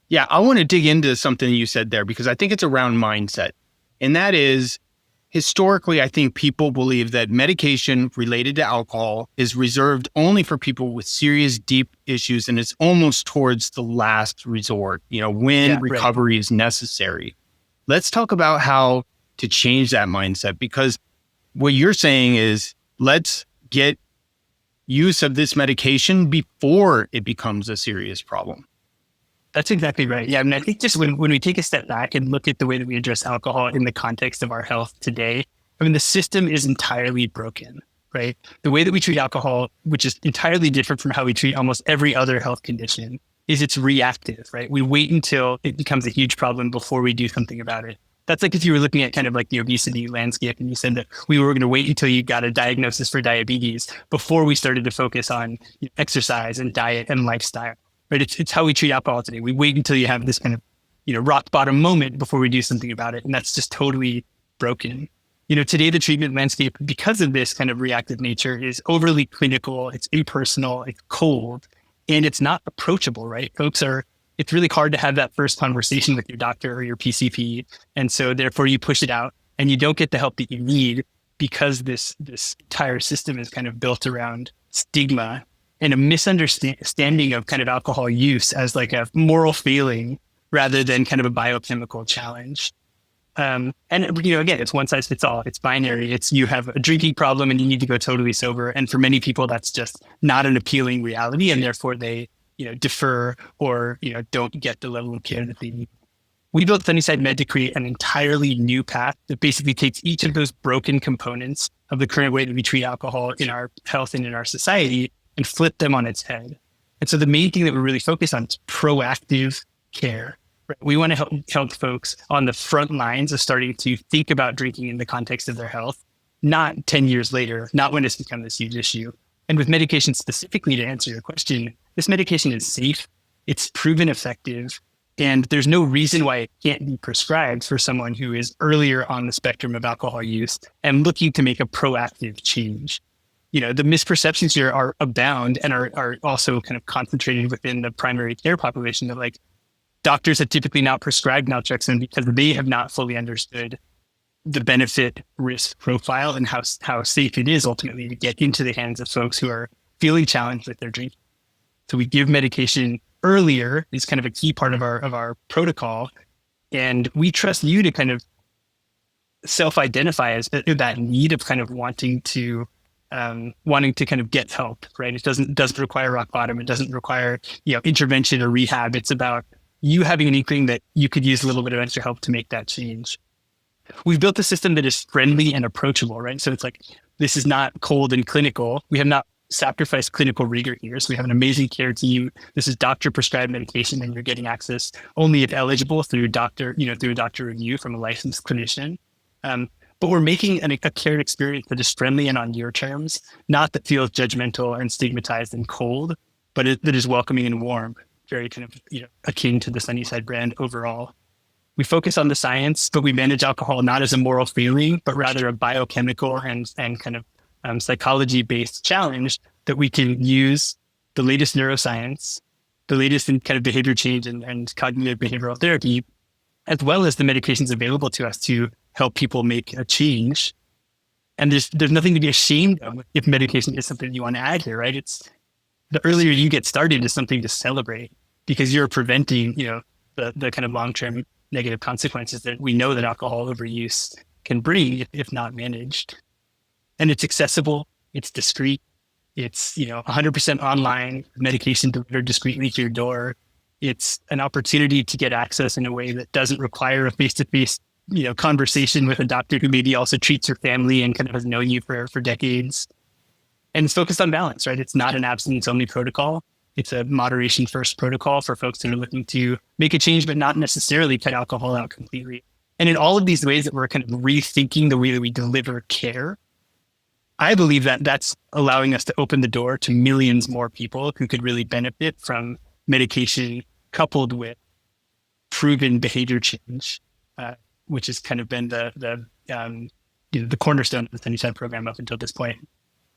Yeah, I want to dig into something you said there because I think it's around mindset. And that is historically, I think people believe that medication related to alcohol is reserved only for people with serious, deep issues. And it's almost towards the last resort, when Yeah, right. recovery is necessary. Let's talk about how to change that mindset because what you're saying is let's get use of this medication before it becomes a serious problem. That's exactly right. Yeah, I mean, I think just when we take a step back and look at the way that we address alcohol in the context of our health today, I mean, the system is entirely broken, right? The way that we treat alcohol, which is entirely different from how we treat almost every other health condition, is it's reactive, right? We wait until it becomes a huge problem before we do something about it. That's like if you were looking at kind of like the obesity landscape and you said that we were going to wait until you got a diagnosis for diabetes before we started to focus on exercise and diet and lifestyle, right? It's how we treat alcohol today. We wait until you have this kind of, rock bottom moment before we do something about it. And that's just totally broken. Today the treatment landscape, because of this kind of reactive nature, is overly clinical, it's impersonal, it's cold, and it's not approachable, right? It's really hard to have that first conversation with your doctor or your PCP. And so therefore you push it out and you don't get the help that you need because this entire system is kind of built around stigma and a misunderstanding of kind of alcohol use as like a moral failing rather than kind of a biochemical challenge. And again, it's one size fits all. It's binary. It's you have a drinking problem and you need to go totally sober. And for many people, that's just not an appealing reality, and therefore they defer or don't get the level of care that they need. We built Sunnyside Med to create an entirely new path that basically takes each of those broken components of the current way that we treat alcohol in our health and in our society and flip them on its head. And so the main thing that we really focus on is proactive care. Right? We want to help folks on the front lines of starting to think about drinking in the context of their health, not 10 years later, not when it's become this huge issue. And with medication specifically, to answer your question, this medication is safe, it's proven effective, and there's no reason why it can't be prescribed for someone who is earlier on the spectrum of alcohol use and looking to make a proactive change. The misperceptions here are abound and are also kind of concentrated within the primary care population that like doctors have typically not prescribed naltrexone because they have not fully understood the benefit risk profile and how safe it is ultimately to get into the hands of folks who are feeling challenged with their drinking. So we give medication earlier is kind of a key part of our protocol. And we trust you to kind of self-identify as that need of kind of wanting to kind of get help, right? It doesn't require rock bottom. It doesn't require, intervention or rehab. It's about you having an inkling that you could use a little bit of extra help to make that change. We've built a system that is friendly and approachable, right? So it's like, this is not cold and clinical. We have not sacrificed clinical rigor here. So we have an amazing care team. This is doctor prescribed medication and you're getting access only if eligible through a doctor review from a licensed clinician. But we're making a care experience that is friendly and on your terms, not that feels judgmental and stigmatized and cold, but that is welcoming and warm, very kind of, akin to the Sunnyside brand overall. We focus on the science, but we manage alcohol not as a moral failing, but rather a biochemical and kind of psychology-based challenge that we can use the latest neuroscience, the latest in kind of behavior change and cognitive behavioral therapy, as well as the medications available to us to help people make a change. And there's nothing to be ashamed of if medication is something you want to add here, right? It's the earlier you get started is something to celebrate because you're preventing, the kind of long-term negative consequences that we know that alcohol overuse can bring if not managed. And it's accessible, it's discreet, it's 100% online, medication delivered discreetly to your door. It's an opportunity to get access in a way that doesn't require a face-to-face conversation with a doctor who maybe also treats your family and kind of has known you for decades. And it's focused on balance, right? It's not an abstinence-only protocol. It's a moderation-first protocol for folks that are looking to make a change, but not necessarily cut alcohol out completely. And in all of these ways that we're kind of rethinking the way that we deliver care, I believe that that's allowing us to open the door to millions more people who could really benefit from medication coupled with proven behavior change, which has kind of been the cornerstone of the Sunnyside program up until this point.